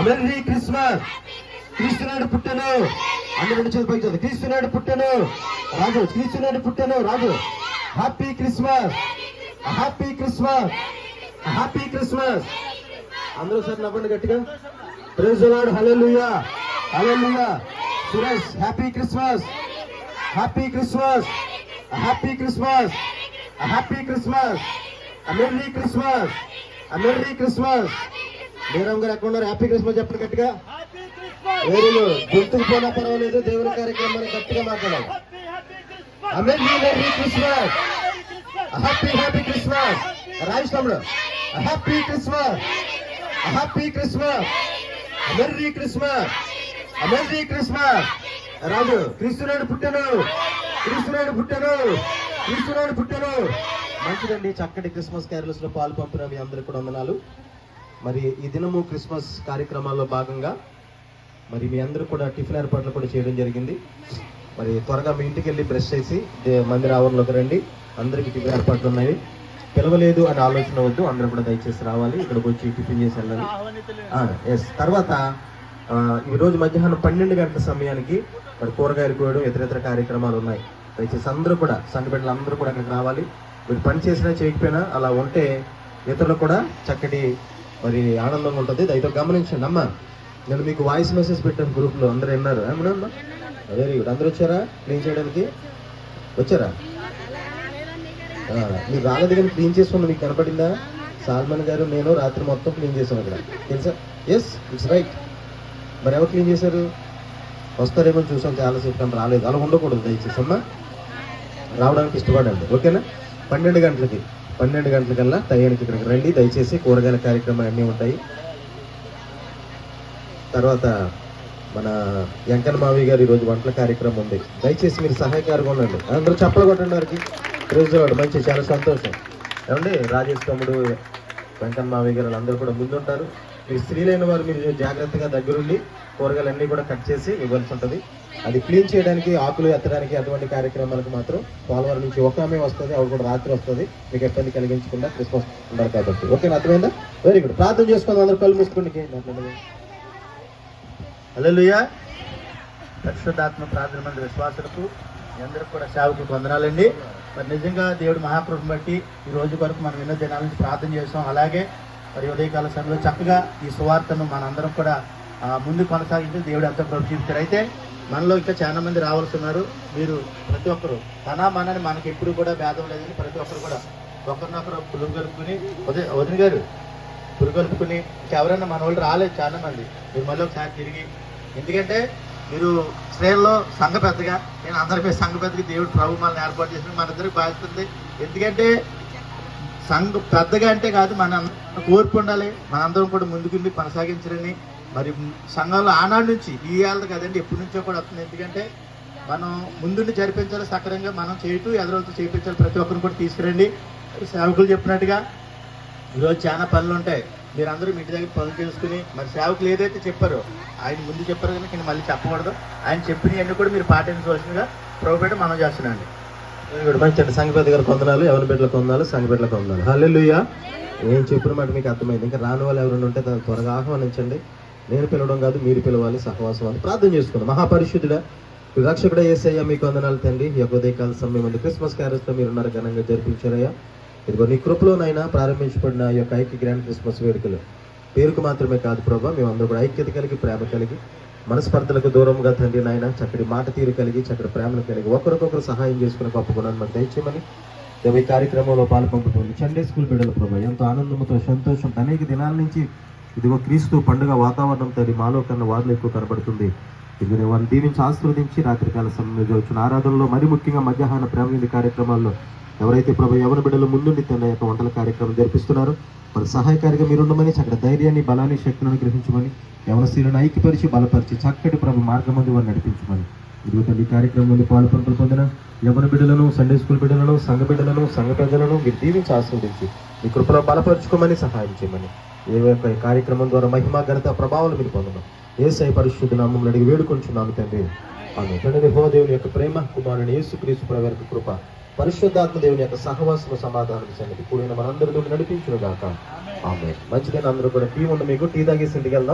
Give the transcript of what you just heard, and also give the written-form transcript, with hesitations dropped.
Merry Christmas. క్రీస్తునాడు పుట్టెను. అన్ని రెండు చేతులు పైకి చదువు. క్రీస్తునాడు పుట్టెను రాజు. క్రీస్తునాడు పుట్టెను రాజు. Happy Christmas. Happy Christmas. Happy Christmas. అందరూ సార్ నవ్వండి గట్టిగా. Praise the Lord. Hallelujah. Hallelujah. Suresh happy Christmas. Happy Christmas. Happy Christmas. Happy Christmas. Merry Christmas. Merry Christmas. మీరం గారు ఎక్కడ ఉన్నారు? హ్యాపీ క్రిస్మస్ చెప్పండి గట్టిగా. Very good. గుర్తుకు పోనా పర్వాలేదు, దేవుని కార్యక్రమాన్ని గట్టిగా మాట్లాడాలి. Merry merry Christmas. Happy happy Christmas. Rajesh తమ్ముడు happy Christmas. Happy Christmas. Merry Christmas. Merry Christmas. రాజు క్రీస్తునాడు పుట్టెను. క్రీస్తునాడు పుట్టెను. క్రీస్తునాడు పుట్టెను. మంచిదండి. చక్కటి క్రిస్మస్ క్యారల్స్ లో పాలు పంపిన మీ అందరికి కూడా వందనాలు. మరి ఈ దినము క్రిస్మస్ కార్యక్రమాల్లో భాగంగా మరి మీ అందరూ కూడా టిఫిన్ ఏర్పాట్లు కూడా చేయడం జరిగింది. మరి త్వరగా మీ ఇంటికి వెళ్ళి బ్రష్ చేసి మందిర ఆవరణలోకి రండి. అందరికీ టిఫిన్ ఏర్పాట్లు ఉన్నాయి. పిలవలేదు అని ఆలోచన వద్దు, అందరూ కూడా దయచేసి రావాలి. ఇక్కడికి వచ్చి టిఫిన్ చేసి వెళ్ళాలి. ఎస్. తర్వాత ఈరోజు మధ్యాహ్నం 12 గంటల సమయానికి మరి కూరగాయలు కోయడం ఇతర కార్యక్రమాలు ఉన్నాయి. దయచేసి అందరూ కూడా సంఘ బిడ్డలు అందరూ కూడా అక్కడికి రావాలి. మీరు పని చేసినా చేయకపోయినా అలా ఉంటే ఇతరులు కూడా చక్కటి మరి ఆనందంగా ఉంటుంది. దయతో గమనించండి. అమ్మ, నేను మీకు వాయిస్ మెసేజ్ పెట్టాను గ్రూప్లో, అందరూ విన్నారు. అమ్మా వెరీ గుడ్. అందరూ వచ్చారా క్లీన్ చేయడానికి? వచ్చారా? మీరు రాలేదు కానీ క్లీన్ చేసుకున్న మీకు కనపడిందా? సాల్మన్ గారు నేను రాత్రి మొత్తం క్లీన్ చేసాం అక్కడ, తెలుసా? Yes, it's right. మరి ఎవరు క్లీన్ చేశారు? వస్తారేమో చూసాం చాలాసేపు కానీ రాలేదు. అలా ఉండకూడదు. దయచేసి అమ్మా రావడానికి ఇష్టపడండి, ఓకేనా? 12 గంటలకల్లా టయానికి ఇక్కడికి రండి. దయచేసి కూరగాయల కార్యక్రమాలు అన్నీ ఉంటాయి. తర్వాత మన వెంకన్న మావయ్య గారు ఈరోజు వంటల కార్యక్రమం ఉంది. దయచేసి మీరు సహాయకారిగా ఉండండి. అందరూ చప్పలు కొట్టండి వారికి. రోజు మంచి చాలా సంతోషం. ఏమండి రాజేష్ తమ్ముడు, వెంకన్న మావయ్య గారు అందరూ కూడా ముందుంటారు. మీరు స్త్రీలైన వారు మీరు జాగ్రత్తగా దగ్గరుండి కూరగాయలన్నీ కూడా కట్ చేసి ఇవ్వాల్సి ఉంటుంది. అది క్లీన్ చేయడానికి, ఆకులు ఎత్తడానికి అటువంటి కార్యక్రమాలకు మాత్రం పోలవరం నుంచి ఒక ఆమె వస్తుంది. ఆవిడ కూడా రాత్రి వస్తుంది. మీకు ఇబ్బంది కలిగించకుండా క్రిస్మస్ ఉండాలి కాబట్టి, ఓకేనా? అర్థమైందా? Very good. ప్రార్థన చేసుకుందాం. అందరూ కళ్ళు మూసుకోండి. హల్లెలూయా. పరిశుద్ధాత్మ ప్రార్థన మంది విశ్వాసులకు అందరూ కూడా సేవకులకు వందనాలండి. మరి నిజంగా దేవుడు మహాకృపను బట్టి ఈ రోజు వరకు మనం ఎన్నో దినాల నుంచి ప్రార్థన చేస్తాం. అలాగే మరి ఉదయకాల సమయంలో చక్కగా ఈ సువార్తను మనందరం కూడా ముందు కొనసాగించి దేవుడు ఎంతో కృప చూపించారు. అయితే మనలో ఇంకా చాలా మంది రావాల్సి ఉన్నారు. మీరు ప్రతి ఒక్కరు మనని మనకి ఎప్పుడు కూడా భేదం లేదని ప్రతి ఒక్కరు కూడా ఒకరినొకరు పురుగొలుపుకుని వదిన గారు పురుగొలుపుకుని ఇంకెవరైనా మన వాళ్ళు రాలేదు చాలా మంది. మీరు మళ్ళీ ఒకసారి తిరిగి, ఎందుకంటే మీరు శ్రేణిలో సంఘ పెద్దగా, నేను అందరిపై సంఘ పెద్దగా దేవుడు ప్రభు మనల్ని ఏర్పాటు చేసిన మనందరికీ బాధిస్తుంది. ఎందుకంటే సంఘ పెద్దగా అంటే కాదు, మన కోర్పు ఉండాలి. మనందరం కూడా ముందుకుండి కొనసాగించాలని. మరి సంఘంలో ఆనాడు నుంచి ఈ ఏళ్ళది కదండి, ఎప్పటి నుంచో కూడా వస్తుంది. ఎందుకంటే మనం ముందుండి జరిపించాలి, సక్రంగా మనం చేయటం ఎదురులతో చేయించాలి. ప్రతి ఒక్కరిని కూడా తీసుకురండి. సేవకులు చెప్పినట్టుగా ఈరోజు చాలా పనులు ఉంటాయి. మీరందరూ మీ ఇంటి దగ్గర పనులు చేసుకుని, మరి సేవకులు ఏదైతే చెప్పారో ఆయన ముందు చెప్పారు కనుక నేను మళ్ళీ చెప్పకూడదు. ఆయన చెప్పినవన్నీ కూడా మీరు పాటించవలసిందిగా ప్రభుపేట మనం చేస్తున్నాండి. మంచి సంఘ పెద్ద గారు కొందనాలు, ఎవరి బిడ్డలకు కొందాలు, సంఘ బిడ్డలకు కొందాలు. హల్లెలూయా. ఏం చెప్పిన మాట మీకు అర్థమైంది. ఇంకా రాని వాళ్ళు ఎవరైనా ఉంటే దాన్ని త్వరగా ఆహ్వానించండి. నేను పిలవడం కాదు, మీరు పిలవాలి. సహవాసం అని ప్రార్థన చేసుకుందాం. మహాపరిశుద్ధుడా, రక్షకుడ యేసయ్య, మీకు వందనాలు తండ్రి. ఈ యొక్క ఉదయకాల సమయం అంది క్రిస్మస్ క్యారల్స్తో మీరున్నారు ఘనంగా జరిపించారయ్యా. ఇదిగో నీ కృపలోనైనా ప్రారంభించబడిన ఈ యొక్క ఐక్య గ్రాండ్ క్రిస్మస్ వేడుకలు పేరుకు మాత్రమే కాదు ప్రభా, మేమందరూ కూడా ఐక్యత కలిగి, ప్రేమ కలిగి, మనస్పర్ధలకు దూరంగా తండ్రి నాయన చక్కటి మాట తీరు కలిగి, చక్కటి ప్రేమను కలిగి, ఒకరికొకరు సహాయం చేసుకుని గొప్ప గుణాన్ని మాకు దయచేయమని ఈ కార్యక్రమంలో పాల్పంపుతుంది. సండే స్కూల్ బిడ్డలు ప్రభా ఎంతో ఆనందంతో సంతోషం అనేక దినాల నుంచి ఇదిగో క్రీస్తు పండుగ వాతావరణం తండ్రి మాలో కన్నా వారిలో ఎక్కువ కనబడుతుంది. ఇది వారిని దీవించి ఆశీర్వదించి రాత్రికాల సమయంలో జరుగుతున్న ఆరాధనలో, మరి ముఖ్యంగా మధ్యాహ్న ప్రేమ కార్యక్రమాల్లో ఎవరైతే ప్రభు యవన బిడ్డలు ముందుండి తన యొక్క వంటల కార్యక్రమం జరిపిస్తున్నారో మన సహాయకారిగా మీరుండమని, చక్కటి ధైర్యాన్ని, బలాన్ని, శక్తులను గ్రహించమని, యవన స్త్రీలను ఐక్యపరిచి బలపరిచి చక్కటి ప్రభు మార్గం మంది వారిని నడిపించమని, ఇదిగో ఈ కార్యక్రమంలో పాల్పంపులు పొందిన యవన బిడ్డలను, సండే స్కూల్ బిడ్డలను, సంఘ బిడ్డలను, సంఘ ప్రజలను మీరు దీవించి ఆశీర్వదించి మీ కృపలో బలపరుచుకోమని, సహాయం చేయమని, ఏ యొక్క కార్యక్రమం ద్వారా మహిమ, ఘనత, ప్రభావాలు మీరు పొందడం యేసయ్య పరిశుద్ధ నామములో అడిగి వేడుకొంచున్నాము తండ్రి. ఆమె తండ్రి దేవుని యొక్క ప్రేమ, కుమారుని యేసుక్రీస్తు ప్రభువు యొక్క కృప, పరిశుద్ధాత్మ దేవుని యొక్క సహవాసము, సమాధానం సంగతి కూడిన మనందరితో నడిపించును గాక. ఆమె మంచిదని అందరూ కూడా టీ ఉండి మీకు టీ తాగేసి ఇంటికి వెళ్దాం.